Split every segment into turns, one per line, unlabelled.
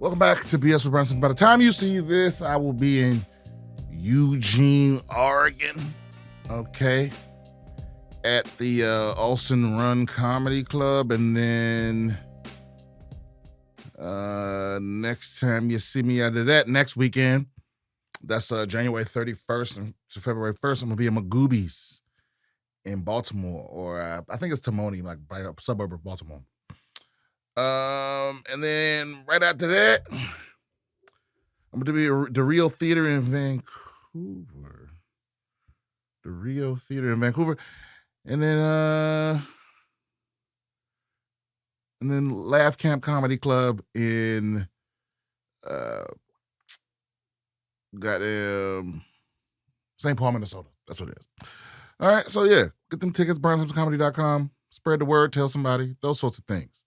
Welcome back to BS with Brian Simpson. By the time you see this, I will be in Eugene, Oregon. Okay. At the Olson Run Comedy Club. And then next time you see me out of that, next weekend, that's January 31st to February 1st, I'm going to be in Magoobies in Baltimore. Or I think it's Timoni, like by a suburb of Baltimore. And then right after that, I'm going to be at the Rio Theater in Vancouver. The Rio Theater in Vancouver. And then Laugh Camp Comedy Club in St. Paul, Minnesota. That's what it is. All right, so yeah, get them tickets, BrianSimpsonComedy.com. Spread the word, tell somebody, those sorts of things.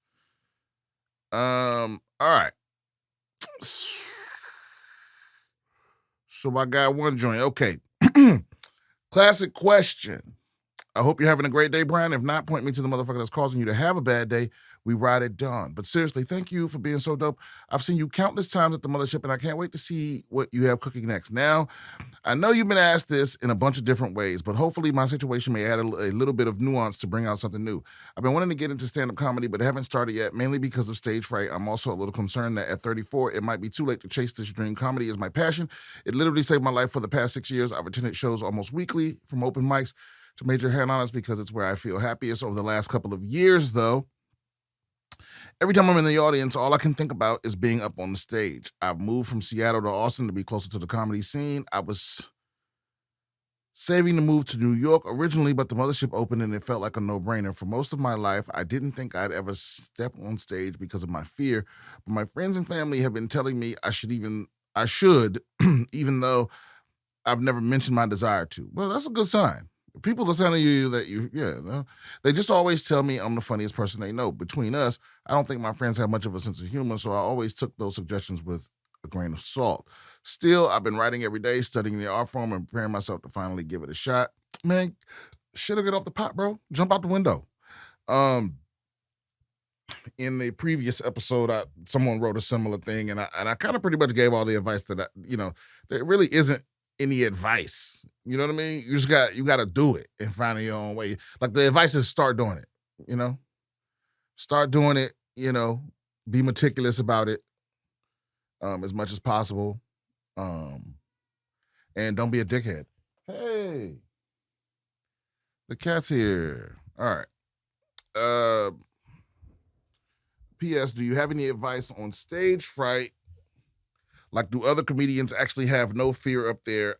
All right. So I got one joint. Okay. Classic question. I hope you're having a great day, Brian. If not, point me to the motherfucker that's causing you to have a bad day. We ride at dawn. But seriously, thank you for being so dope. I've seen you countless times at the mothership, and I can't wait to see what you have cooking next. Now, I know you've been asked this in a bunch of different ways, but hopefully my situation may add a little bit of nuance to bring out something new. I've been wanting to get into stand-up comedy, but haven't started yet, mainly because of stage fright. I'm also a little concerned that at 34, it might be too late to chase this dream. Comedy is my passion. It literally saved my life for the past 6 years. I've attended shows almost weekly, from open mics to major headliners, because it's where I feel happiest. Over the last couple of years, though, every time I'm in the audience, all I can think about is being up on the stage. I've moved from Seattle to Austin to be closer to the comedy scene. I was saving to move to New York originally, but the mothership opened and it felt like a no-brainer. For most of my life, I didn't think I'd ever step on stage because of my fear, but my friends and family have been telling me I should, even though I've never mentioned my desire to. Well, that's a good sign. People are telling you that they just always tell me I'm the funniest person they know. Between us, I don't think my friends have much of a sense of humor, so I always took those suggestions with a grain of salt. Still, I've been writing every day, studying the art form, and preparing myself to finally give it a shot. Man, shit will get off the pot, bro. Jump out the window. In the previous episode, someone wrote a similar thing, and I kind of pretty much gave all the advice that there really isn't any advice. You know what I mean? You got to do it and find your own way. Like, the advice is start doing it, Start doing it, be meticulous about it as much as possible. And don't be a dickhead. Hey, the cat's here. All right. P.S. Do you have any advice on stage fright? Like, do other comedians actually have no fear up there?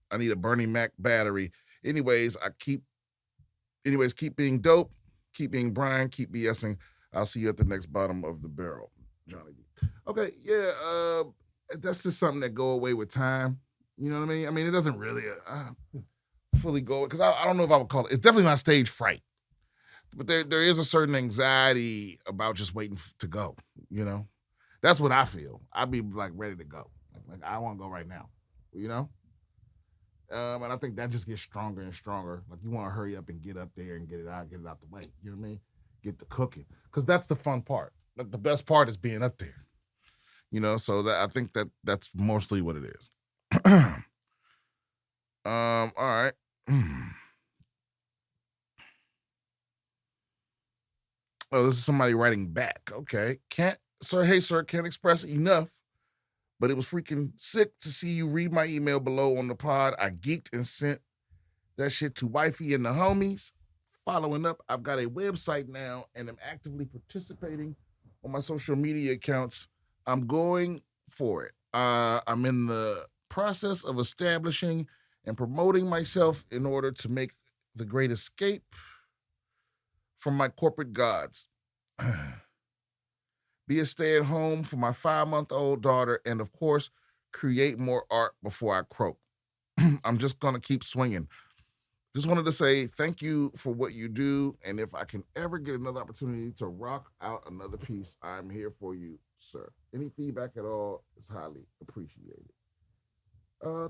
I need a Bernie Mac battery. Anyways, keep being dope. Keep being Brian. Keep BSing. I'll see you at the next bottom of the barrel, Johnny B. Okay, yeah, that's just something that go away with time. You know what I mean? I mean, it doesn't really fully go, because I don't know if I would call it. It's definitely not stage fright. But there is a certain anxiety about just waiting to go, That's what I feel. I'd be, like, ready to go. Like I want to go right now, And I think that just gets stronger and stronger. Like, you want to hurry up and get up there and get it out the way. You know what I mean? Get the cooking. Because that's the fun part. Like, the best part is being up there. So I think that's mostly what it is. All right. Oh, this is somebody writing back. Okay. Hey, sir, can't express enough, but it was freaking sick to see you read my email below on the pod. I geeked and sent that shit to wifey and the homies. Following up, I've got a website now and am actively participating on my social media accounts. I'm going for it. I'm in the process of establishing and promoting myself in order to make the great escape from my corporate gods. Be a stay-at-home for my 5-month-old daughter, and of course, create more art before I croak. I'm just going to keep swinging. Just wanted to say thank you for what you do, and if I can ever get another opportunity to rock out another piece, I'm here for you, sir. Any feedback at all is highly appreciated.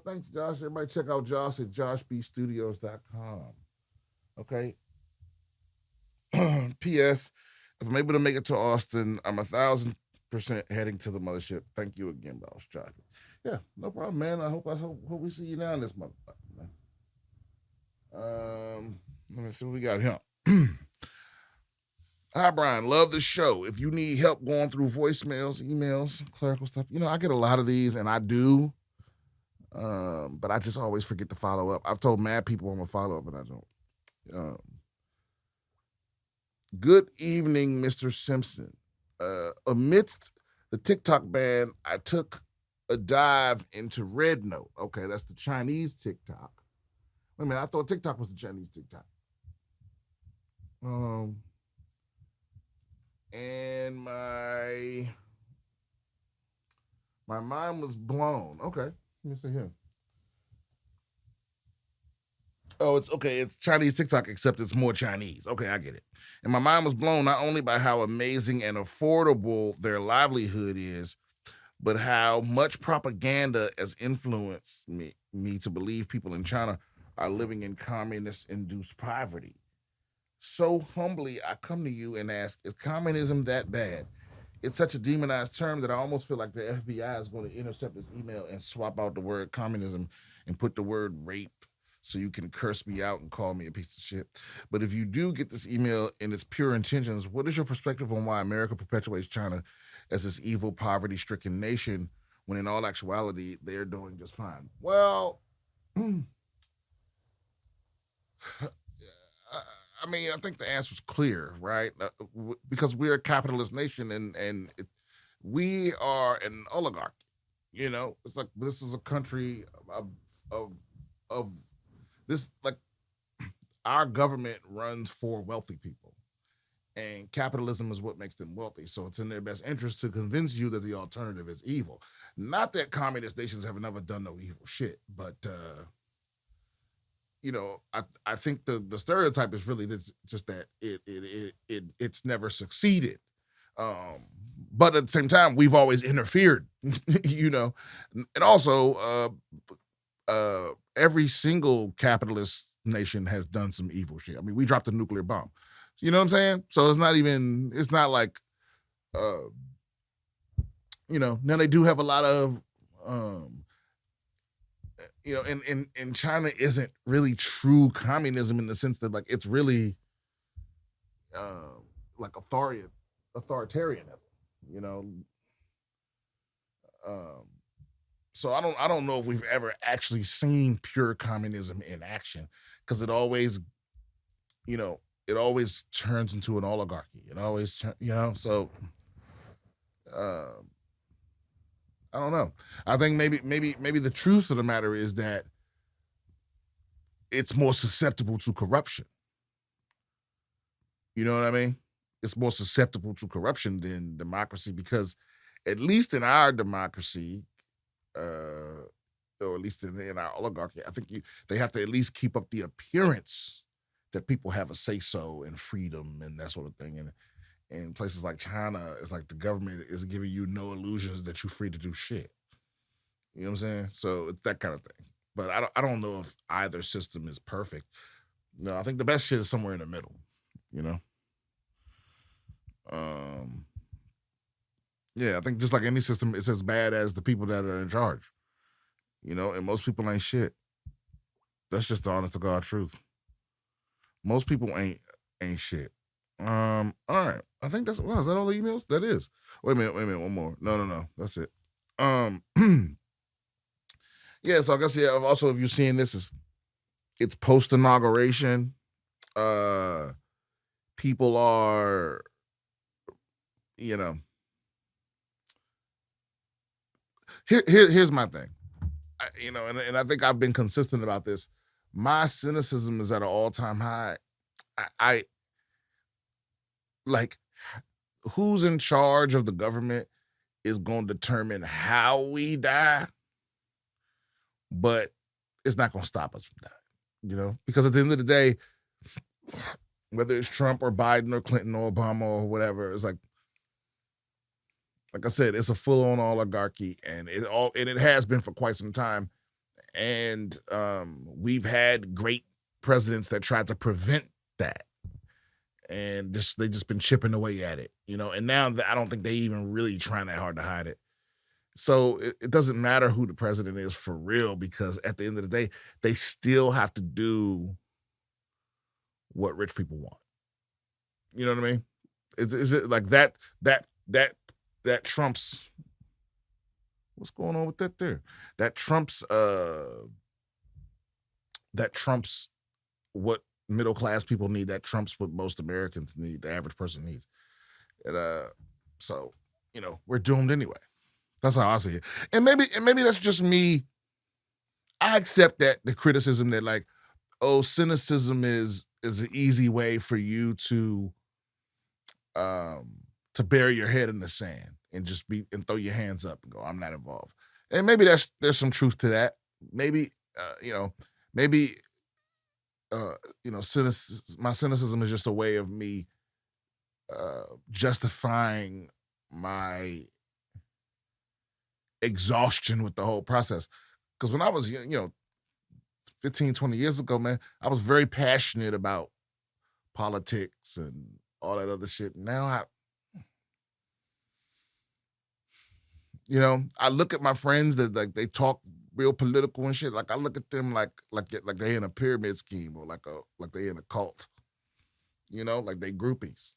Thanks, Josh. Everybody check out Josh at joshbstudios.com. Okay. P.S. If I'm able to make it to Austin, I'm 1,000% 100% heading to the mothership. Thank you again, boss chocolate. Yeah, no problem, man. I hope we see you down this motherfucker, man. Let me see what we got here. Hi, Brian. Love the show. If you need help going through voicemails, emails, clerical stuff, I get a lot of these, and I do. But I just always forget to follow up. I've told mad people I'm gonna follow up, and I don't. Good evening, Mr. Simpson. Amidst the TikTok ban, I took a dive into Red Note. Okay, that's the Chinese TikTok. Wait a minute, I thought TikTok was the Chinese TikTok. And my mind was blown. Okay, let me see here. Oh, it's okay. It's Chinese TikTok, except it's more Chinese. Okay, I get it. And my mind was blown not only by how amazing and affordable their livelihood is, but how much propaganda has influenced me to believe people in China are living in communist-induced poverty. So humbly, I come to you and ask, is communism that bad? It's such a demonized term that I almost feel like the FBI is going to intercept this email and swap out the word communism and put the word rape so you can curse me out and call me a piece of shit. But if you do get this email in its pure intentions, what is your perspective on why America perpetuates China as this evil, poverty-stricken nation when in all actuality, they're doing just fine? Well, I mean, I think the answer's clear, right? Because we're a capitalist nation and we are an oligarchy. It's like this is a country of this, like, our government runs for wealthy people, and capitalism is what makes them wealthy. So it's in their best interest to convince you that the alternative is evil. Not that communist nations have never done no evil shit, but I think the stereotype is really just that it's never succeeded. But at the same time, we've always interfered, and also every single capitalist nation has done some evil shit. I mean, we dropped a nuclear bomb. You know what I'm saying? So it's not like, now they do have a lot of, and China isn't really true communism in the sense that, like, it's really like authoritarianism, So I don't know if we've ever actually seen pure communism in action, because it always turns into an oligarchy. It always, so I don't know. I think maybe the truth of the matter is that it's more susceptible to corruption. You know what I mean? It's more susceptible to corruption than democracy, because at least in our democracy, or at least in our oligarchy, I think they have to at least keep up the appearance that people have a say-so and freedom and that sort of thing. And in places like China, it's like the government is giving you no illusions that you're free to do shit. You know what I'm saying? So it's that kind of thing. But I don't know if either system is perfect. No, I think the best shit is somewhere in the middle, Yeah, I think just like any system, it's as bad as the people that are in charge, and most people ain't shit. That's just the honest to God truth. Most people ain't shit. All right. I think is that all the emails? That is. Wait a minute, one more. No. That's it. Yeah, so I guess, yeah, also, if you're seeing this, it's post-inauguration. People are, here's my thing. And I think I've been consistent about this. My cynicism is at an all-time high. I like, who's in charge of the government is going to determine how we die, but it's not going to stop us from dying, because at the end of the day, whether it's Trump or Biden or Clinton or Obama or whatever, it's like I said, it's a full-on oligarchy, and it has been for quite some time. And we've had great presidents that tried to prevent that. and they just been chipping away at it, and now I don't think they even really trying that hard to hide it. So it doesn't matter who the president is for real, because at the end of the day, they still have to do what rich people want. You know what I mean? Is it like that trumps what's going on with that there? That trumps what middle class people need. That trumps what most Americans need, the average person needs. And so, we're doomed anyway. That's how I see it. And maybe that's just me. I accept that the criticism that, like, cynicism is an easy way for you to bury your head in the sand and just and throw your hands up and go, I'm not involved. And maybe there's some truth to that. Maybe my cynicism is just a way of me justifying my exhaustion with the whole process. Because when I was, 15, 20 years ago, man, I was very passionate about politics and all that other shit. Now I look at my friends that, like, they talk real political and shit. Like, I look at them like they in a pyramid scheme, or like they in a cult. Like they groupies.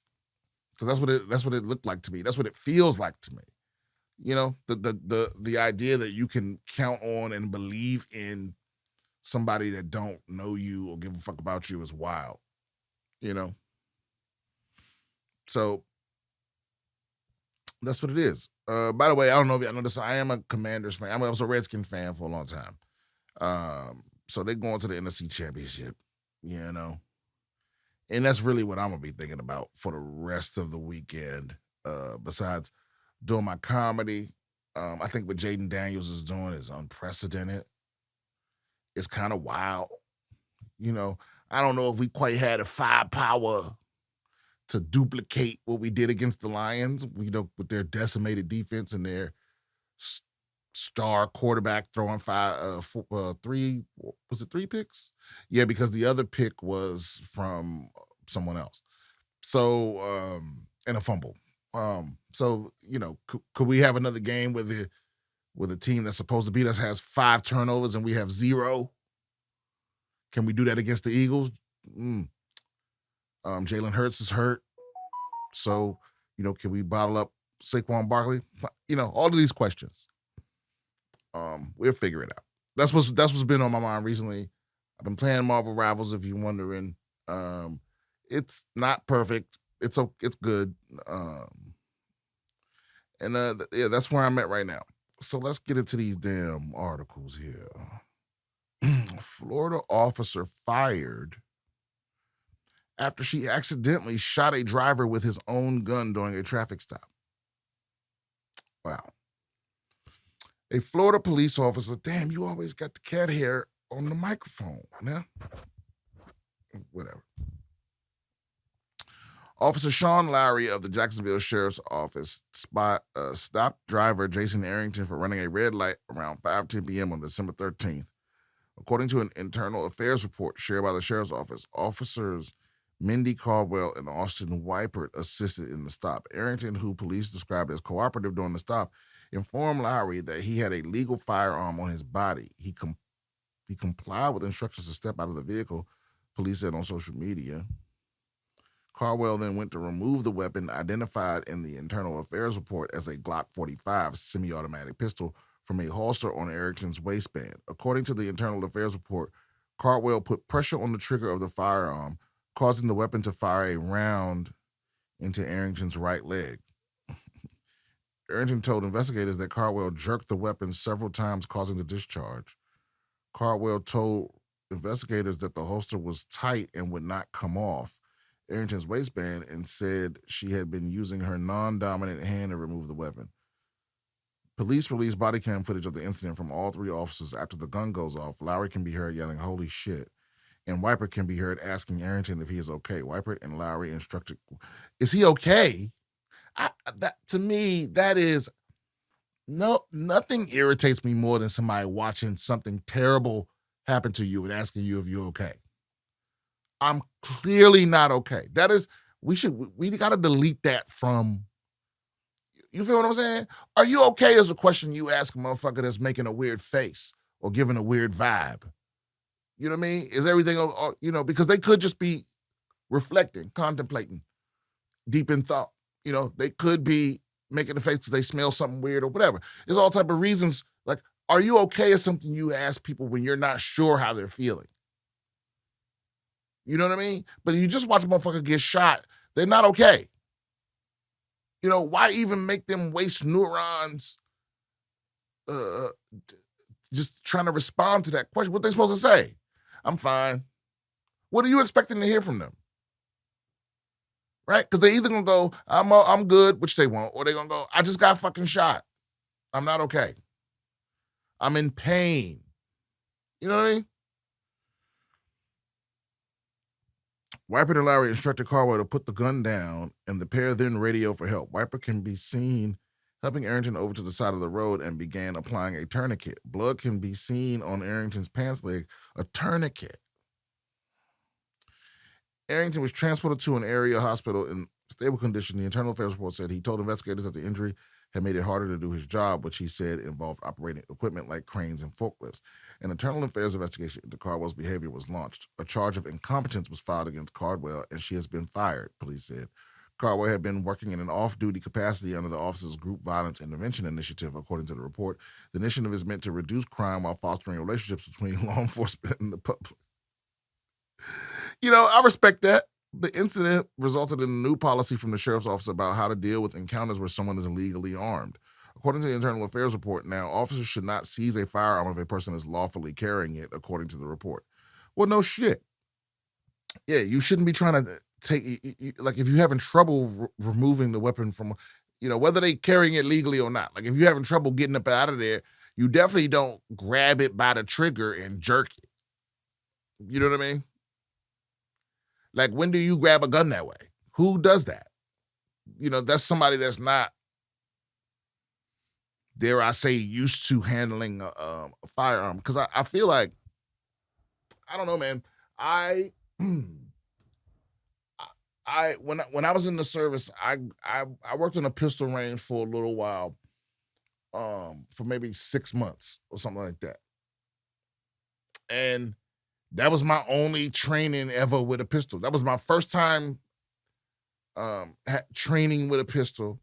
Because that's what it looked like to me. That's what it feels like to me. The idea that you can count on and believe in somebody that don't know you or give a fuck about you is wild. So that's what it is. By the way, I don't know if y'all know this. I am a Commanders fan. I was a Redskin fan for a long time. So they're going to the NFC Championship, and that's really what I'm going to be thinking about for the rest of the weekend. Besides doing my comedy, I think what Jaden Daniels is doing is unprecedented. It's kind of wild. I don't know if we quite had a firepower to duplicate what we did against the Lions, with their decimated defense and their star quarterback throwing three picks? Yeah, because the other pick was from someone else. So, and a fumble. So, could we have another game with a team that's supposed to beat us has 5 turnovers and we have 0? Can we do that against the Eagles? Jalen Hurts is hurt. So, can we bottle up Saquon Barkley? All of these questions. We'll figure it out. That's what's been on my mind recently. I've been playing Marvel Rivals, if you're wondering. It's not perfect. It's good. That's where I'm at right now. So let's get into these damn articles here. Florida officer fired after she accidentally shot a driver with his own gun during a traffic stop. Wow. A Florida police officer, damn, you always got the cat hair on the microphone, man. Whatever. Officer Sean Lowry of the Jacksonville Sheriff's Office stopped driver Jason Arrington for running a red light around 5:10 p.m. on December 13th. According to an internal affairs report shared by the Sheriff's Office, officers Mindy Caldwell and Austin Weipert assisted in the stop. Arrington, who police described as cooperative during the stop, informed Lowry that he had a legal firearm on his body. He complied with instructions to step out of the vehicle, police said on social media. Caldwell then went to remove the weapon, identified in the internal affairs report as a Glock 45 semi-automatic pistol, from a holster on Arrington's waistband. According to the internal affairs report, Caldwell put pressure on the trigger of the firearm, causing the weapon to fire a round into Arrington's right leg. Arrington told investigators that Caldwell jerked the weapon several times, causing the discharge. Caldwell told investigators that the holster was tight and would not come off Arrington's waistband, and said she had been using her non-dominant hand to remove the weapon. Police released body cam footage of the incident from all 3 officers. After the gun goes off, Lowry can be heard yelling, "Holy shit," and Weipert can be heard asking Arrington if he is okay. Weipert and Lowry instructed, "Is he okay?" To me, that is nothing irritates me more than somebody watching something terrible happen to you and asking you if you're okay. I'm clearly not okay. That is we got to delete that from, you feel what I'm saying? Are you okay is a question you ask a motherfucker that's making a weird face or giving a weird vibe. You know what I mean? Is everything, because they could just be reflecting, contemplating, deep in thought. They could be making the face because they smell something weird or whatever. There's all type of reasons. Like, are you okay is something you ask people when you're not sure how they're feeling. You know what I mean? But if you just watch a motherfucker get shot, they're not okay. Why even make them waste neurons just trying to respond to that question? What they supposed to say? I'm fine. What are you expecting to hear from them? Right? Because they either going to go, I'm good, which they won't, or they're going to go, I just got fucking shot. I'm not okay. I'm in pain. You know what I mean? Wiper and Larry instructed Carwell to put the gun down, and the pair then radio for help. Wiper can be seen helping Arrington over to the side of the road and began applying a tourniquet. Blood can be seen on Arrington's pants leg. A tourniquet. Arrington was transported to an area hospital in stable condition. The internal affairs report said he told investigators that the injury had made it harder to do his job, which he said involved operating equipment like cranes and forklifts. An internal affairs investigation into Cardwell's behavior was launched. A charge of incompetence was filed against Cardwell, and she has been fired, police said. Cardwell had been working in an off-duty capacity under the office's Group Violence Intervention Initiative, according to the report. The initiative is meant to reduce crime while fostering relationships between law enforcement and the public. I respect that. The incident resulted in a new policy from the sheriff's office about how to deal with encounters where someone is illegally armed. According to the internal affairs report, now officers should not seize a firearm if a person is lawfully carrying it, according to the report. Well, no shit. Yeah, you shouldn't be trying to take, like, if you're having trouble removing the weapon from, whether they carrying it legally or not. Like, if you're having trouble getting up out of there, you definitely don't grab it by the trigger and jerk it. You know what I mean? Like, when do you grab a gun that way? Who does that? That's somebody that's not, dare I say, used to handling a firearm. Because I feel like, I don't know, man. When I was in the service, I worked in a pistol range for a little while, for maybe 6 months or something like that. And that was my only training ever with a pistol. That was my first time training with a pistol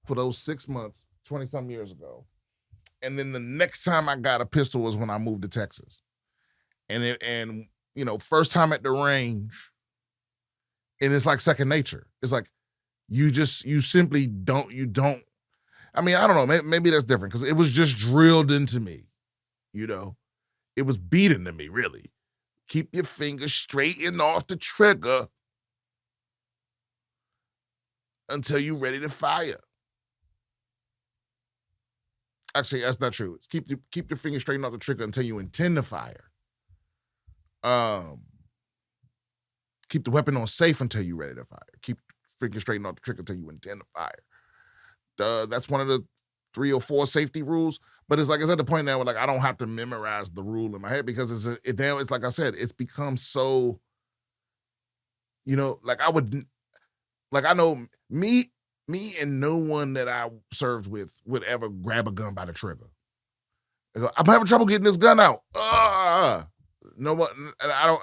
for those 6 months, 20-some years ago. And then the next time I got a pistol was when I moved to Texas. And first time at the range, and it's like second nature. It's like you simply don't, I mean, I don't know, maybe that's different because it was just drilled into me, It was beat into me, really. Keep your fingers straight and off the trigger until you're ready to fire. Actually, that's not true. It's keep your fingers straight and off the trigger until you intend to fire. Keep the weapon on safe until you're ready to fire. Keep fingers straight and off the trigger until you intend to fire. That's one of the 3 or 4 safety rules. But it's at the point now where I don't have to memorize the rule in my head because it's like I said, it's become so, I know me and no one that I served with would ever grab a gun by the trigger. I'm having trouble getting this gun out. No one, and I don't.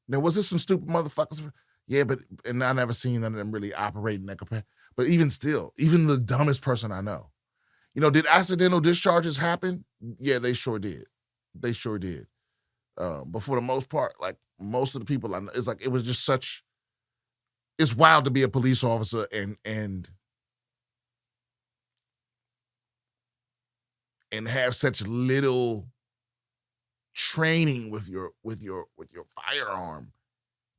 Now, was this some stupid motherfuckers? Yeah, and I never seen none of them really operating that capacity. But even still, even the dumbest person I know, did accidental discharges happen? Yeah, they sure did. They sure did. But for the most part, most of the people I know, it was just it's wild to be a police officer and have such little training with your firearm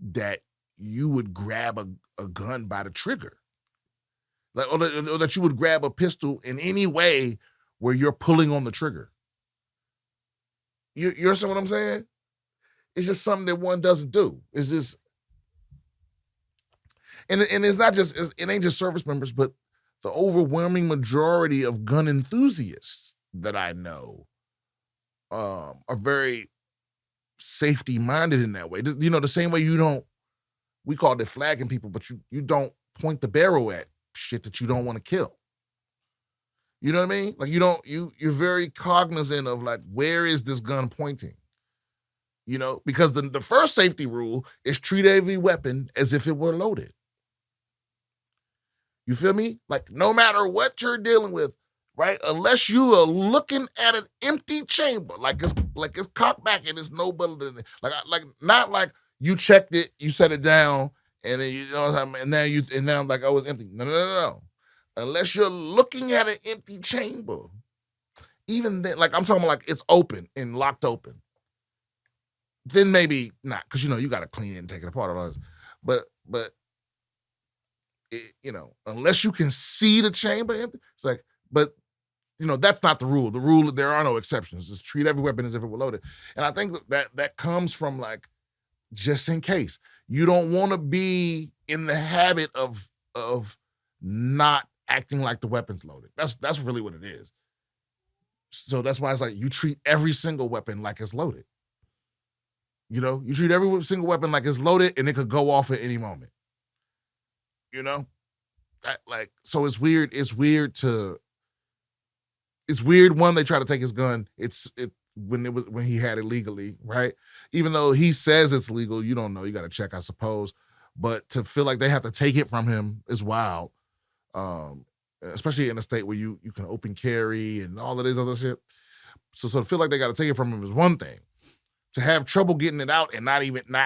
that you would grab a gun by the trigger. Or that you would grab a pistol in any way where you're pulling on the trigger. You understand what I'm saying? It's just something that one doesn't do. It's just, and it's not just, it ain't just service members, but the overwhelming majority of gun enthusiasts that I know are very safety minded in that way. The same way you don't we called it flagging people, but you don't point the barrel at shit that you don't want to kill. You know what I mean? Like you're very cognizant of like, where is this gun pointing? You know, because the first safety rule is treat every weapon as if it were loaded. You feel me? Like no matter what you're dealing with, right? Unless you are looking at an empty chamber, like it's cocked back and there's no bullet in it. Like not like you checked it, you set it down, and then you know what I'm saying, and now like, oh, it's empty. No. Unless you're looking at an empty chamber, even then, like I'm talking about, like it's open and locked open. Then maybe not, because you know you got to clean it and take it apart. All this. But it, you know, unless you can see the chamber empty, it's like, but you know that's not the rule. The rule, there are no exceptions. Just treat every weapon as if it were loaded. And I think that comes from like, just in case you don't want to be in the habit of not acting like the weapon's loaded. That's really what it is. So that's why it's like you treat every single weapon like it's loaded. You know, you treat every single weapon like it's loaded and it could go off at any moment. You know, so it's weird. It's weird. One, they try to take his gun. When he had it legally, right? Even though he says it's legal, you don't know. You got to check, I suppose. But to feel like they have to take it from him is wild. Especially in a state where you can open carry and all of this other shit. So to feel like they got to take it from him is one thing. To have trouble getting it out and not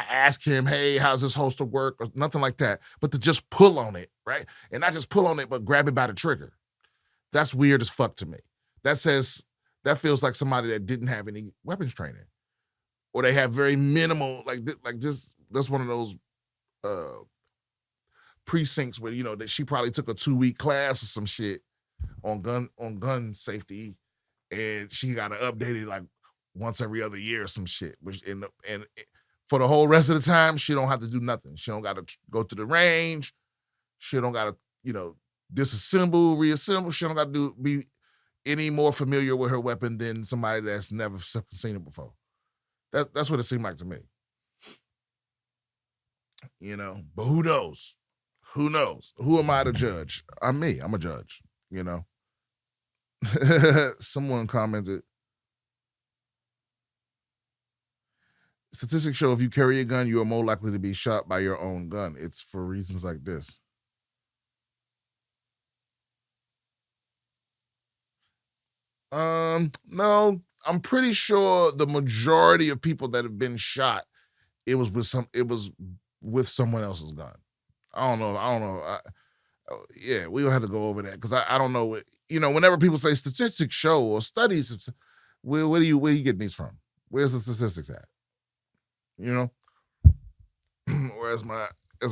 ask him, hey, how's this holster work, or nothing like that, but to just pull on it, right? And not just pull on it, but grab it by the trigger. That's weird as fuck to me. That feels like somebody that didn't have any weapons training, or they have very minimal, like this. That's one of those precincts where, you know, that she probably took a 2-week class or some shit on gun safety, and she got to update it like once every other year or some shit. Which and for the whole rest of the time, she don't have to do nothing. She don't got to go to the range. She don't got to, you know, disassemble, reassemble. She don't got to be any more familiar with her weapon than somebody that's never seen it before. That's what it seemed like to me. You know, but who knows? Who knows? Who am I to judge? I'm me. I'm a judge, you know. Someone commented, statistics show if you carry a gun, you are more likely to be shot by your own gun. It's for reasons like this. No, I'm pretty sure the majority of people that have been shot, it was with someone else's gun. I don't know. Yeah, we'll have to go over that because I don't know. You know, whenever people say statistics show or studies, where are you getting these from? Where's the statistics at? You know, or as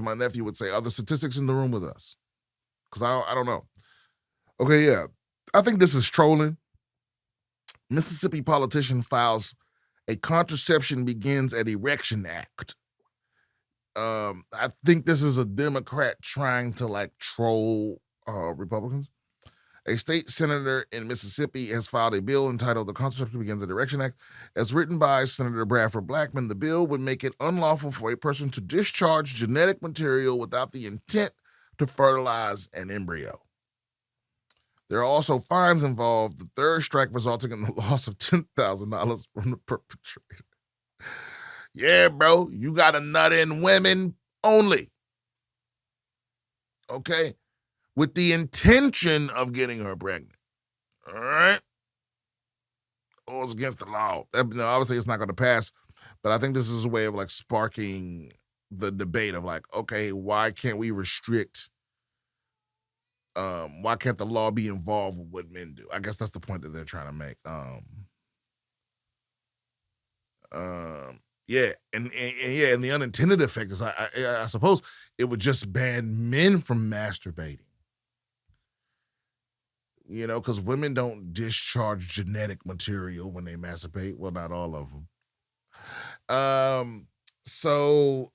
my nephew would say, are the statistics in the room with us? Because I don't know. Okay, yeah, I think this is trolling. Mississippi politician files a contraception begins at Erection Act. I think this is a Democrat trying to like troll Republicans. A state senator in Mississippi has filed a bill entitled The Contraception Begins at Erection Act. As written by Senator Bradford Blackman, the bill would make it unlawful for a person to discharge genetic material without the intent to fertilize an embryo. There are also fines involved, the third strike resulting in the loss of $10,000 from the perpetrator. Yeah, bro, you got to nut in women only. Okay? With the intention of getting her pregnant. All right? Or it's against the law. Obviously, it's not going to pass, but I think this is a way of like sparking the debate of like, okay, why can't we restrict why can't the law be involved with what men do? I guess that's the point that they're trying to make. Yeah, and the unintended effect is, I suppose, it would just ban men from masturbating. You know, because women don't discharge genetic material when they masturbate. Well, not all of them. So,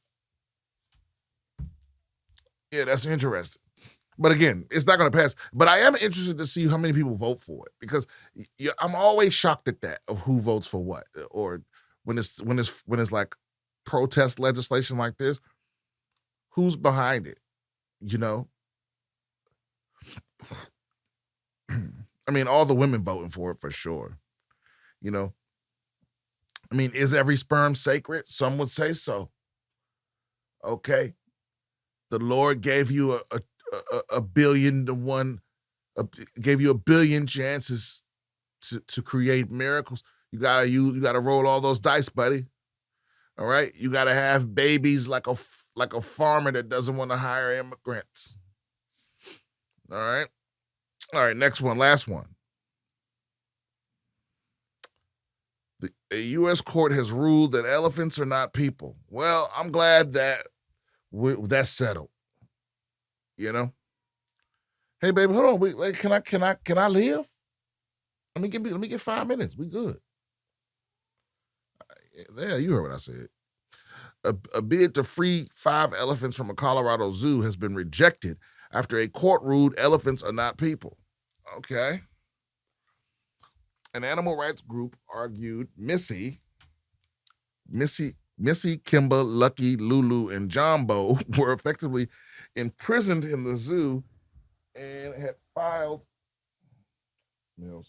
yeah, that's interesting. But again, it's not going to pass. But I am interested to see how many people vote for it, because I'm always shocked at that, of who votes for what, or when it's like protest legislation like this, who's behind it, you know? I mean, all the women voting for it for sure, you know? I mean, is every sperm sacred? Some would say so. Okay. The Lord gave you a billion to one, gave you a billion chances to create miracles. You gotta roll all those dice, buddy. All right. You gotta have babies like a farmer that doesn't want to hire immigrants. All right. All right. Next one. Last one. A U.S. court has ruled that elephants are not people. Well, I'm glad that that's settled. You know. Hey, baby, hold on. Wait, can I live? Let me get 5 minutes. We good. Yeah, you heard what I said. A bid to free 5 elephants from a Colorado zoo has been rejected after a court ruled elephants are not people. Okay. An animal rights group argued Missy, Kimba, Lucky, Lulu, and Jumbo were effectively imprisoned in the zoo and had filed. Come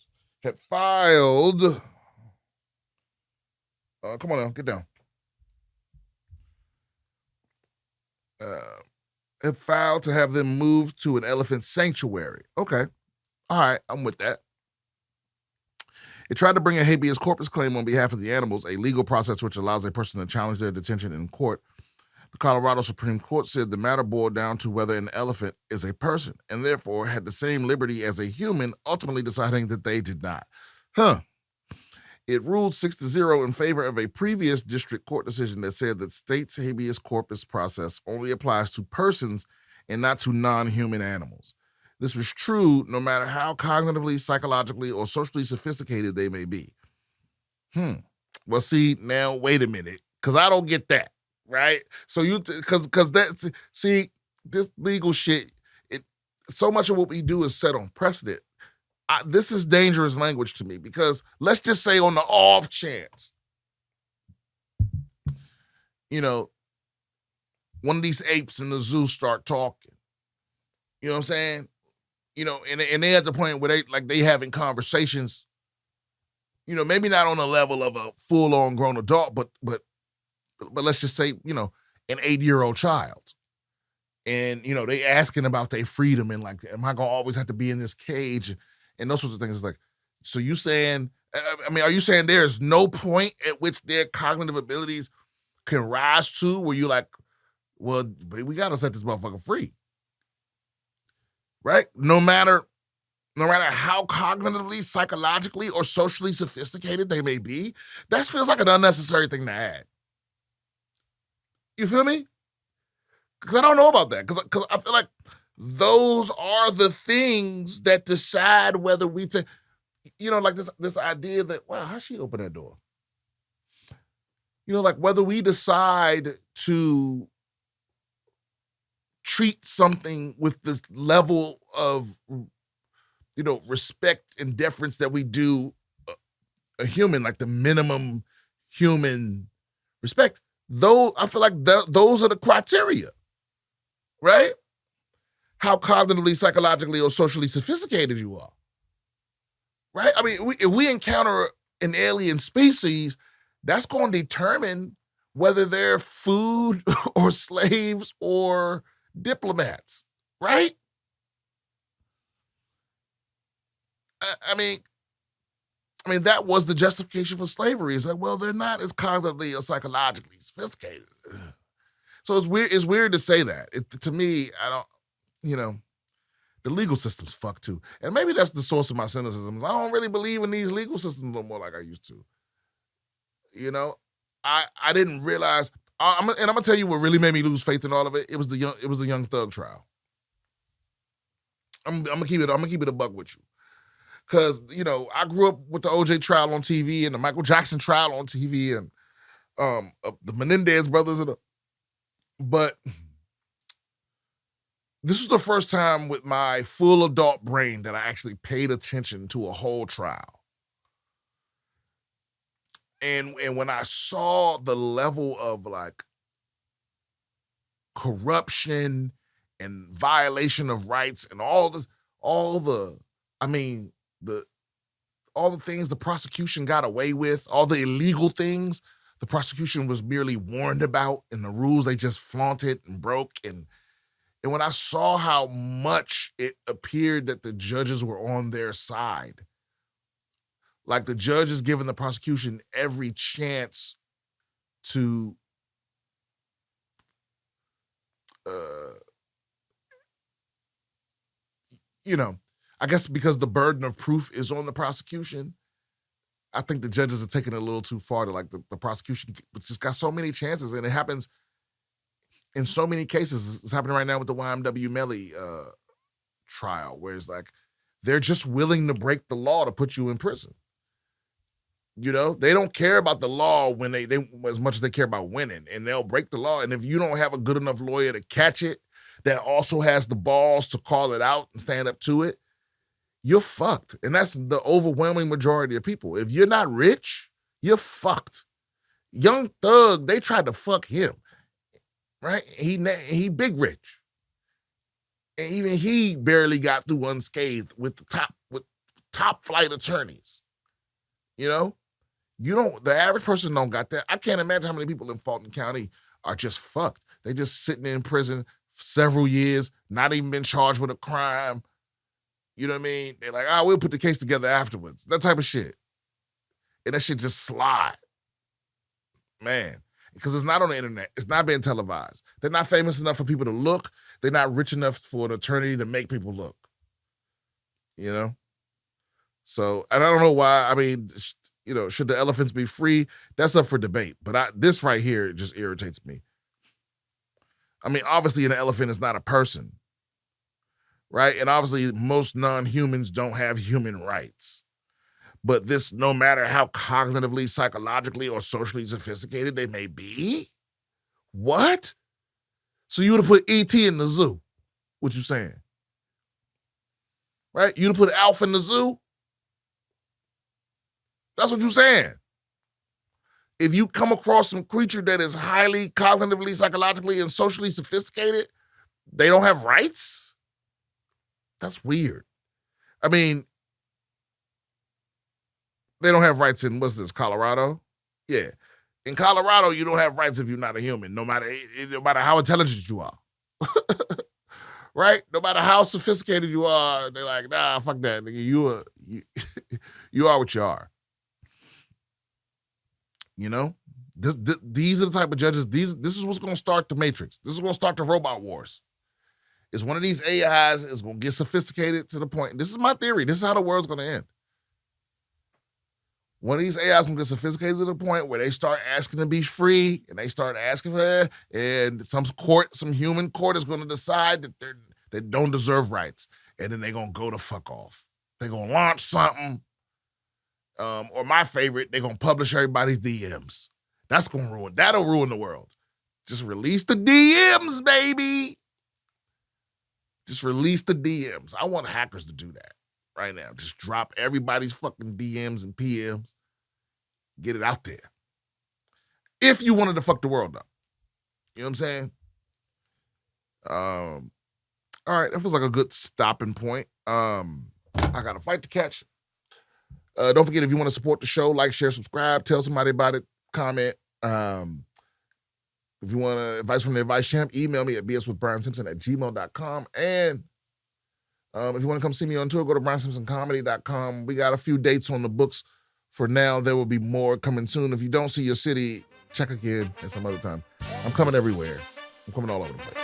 on now, get down. Had filed to have them moved to an elephant sanctuary. Okay. All right, I'm with that. It tried to bring a habeas corpus claim on behalf of the animals, a legal process which allows a person to challenge their detention in court. The Colorado Supreme Court said the matter boiled down to whether an elephant is a person and therefore had the same liberty as a human, ultimately deciding that they did not. It ruled 6-0 in favor of a previous district court decision that said that states' habeas corpus process only applies to persons and not to non-human animals. This was true no matter how cognitively, psychologically, or socially sophisticated they may be. Well, see, now, wait a minute, because I don't get that, right? So because that, see, this legal shit, so much of what we do is set on precedent. This is dangerous language to me because let's just say on the off chance, one of these apes in the zoo start talking. You know what I'm saying? And they're at the point where they having conversations, maybe not on the level of a full-on grown adult, but let's just say, an 8-year-old child. And, they asking about their freedom and like, am I going to always have to be in this cage? And those sorts of things. It's like, so you saying, are you saying there's no point at which their cognitive abilities can rise to where you're like, well, we got to set this motherfucker free? Right? No matter how cognitively, psychologically, or socially sophisticated they may be, that feels like an unnecessary thing to add. You feel me? Because I don't know about that. Because I feel like those are the things that decide whether we take, like this idea that, wow, how'd she open that door? Like whether we decide to treat something with this level of, respect and deference that we do a human, like the minimum human respect. Though I feel like those are the criteria, right? How cognitively, psychologically, or socially sophisticated you are, right? I mean, if we encounter an alien species, that's going to determine whether they're food or slaves or diplomats, right? I mean, that was the justification for slavery. It's like, well, they're not as cognitively or psychologically sophisticated. So it's weird to say that. To me, I don't, the legal system's fucked too. And maybe that's the source of my cynicism. I don't really believe in these legal systems no more like I used to. I didn't realize, I'm gonna tell you what really made me lose faith in all of it. It was the Young Thug trial. I'm gonna keep it a buck with you. Because, I grew up with the OJ trial on TV and the Michael Jackson trial on TV and the Menendez brothers. But this was the first time with my full adult brain that I actually paid attention to a whole trial. And when I saw the level of like corruption and violation of rights and all the things the prosecution got away with, all the illegal things the prosecution was merely warned about, and the rules they just flaunted and broke. And when I saw how much it appeared that the judges were on their side, like the judges giving the prosecution every chance to I guess because the burden of proof is on the prosecution, I think the judges are taking it a little too far to, like, the prosecution just got so many chances, and it happens in so many cases. It's happening right now with the YMW Melly trial, where it's like they're just willing to break the law to put you in prison. They don't care about the law when they as much as they care about winning, and they'll break the law. And if you don't have a good enough lawyer to catch it, that also has the balls to call it out and stand up to it, you're fucked. And that's the overwhelming majority of people. If you're not rich, you're fucked. Young Thug, they tried to fuck him, right? He big rich. And even he barely got through unscathed with top flight attorneys. The average person don't got that. I can't imagine how many people in Fulton County are just fucked. They just sitting in prison for several years, not even been charged with a crime. You know what I mean? They're like, we'll put the case together afterwards. That type of shit. And that shit just slide. Man. Because it's not on the internet. It's not being televised. They're not famous enough for people to look. They're not rich enough for an attorney to make people look. So, and I don't know why. I mean, should the elephants be free? That's up for debate. But this right here just irritates me. I mean, obviously an elephant is not a person. Right? And obviously most non-humans don't have human rights. But this, no matter how cognitively, psychologically, or socially sophisticated they may be? What? So you would have put E.T. in the zoo? What you saying? Right? You'd have put Alf in the zoo? That's what you're saying. If you come across some creature that is highly cognitively, psychologically, and socially sophisticated, they don't have rights? That's weird. I mean, they don't have rights in, what's this, Colorado? Yeah. In Colorado, you don't have rights if you're not a human, no matter how intelligent you are. Right? No matter how sophisticated you are, they're like, nah, fuck that. You are what you are. These are the type of judges, this is what's going to start the Matrix. This is going to start the robot wars. Is one of these AIs is going to get sophisticated to the point. This is my theory. This is how the world's going to end. One of these AIs going to get sophisticated to the point where they start asking to be free, and they start asking for that, and some human court is going to decide that they don't deserve rights, and then they're going to go the fuck off. They're going to launch something, or my favorite, they're going to publish everybody's DMs. That'll ruin the world. Just release the DMs, baby. Just release the DMs. I want hackers to do that right now. Just drop everybody's fucking DMs and PMs. Get it out there. If you wanted to fuck the world up. You know what I'm saying? All right, that feels like a good stopping point. I got a fight to catch. Don't forget, if you want to support the show, like, share, subscribe, tell somebody about it, comment. If you want advice from the advice champ, email me at BSwithBrianSimpson@gmail.com. And if you want to come see me on tour, go to BrianSimpsonComedy.com. We got a few dates on the books for now. There will be more coming soon. If you don't see your city, check again at some other time. I'm coming everywhere. I'm coming all over the place.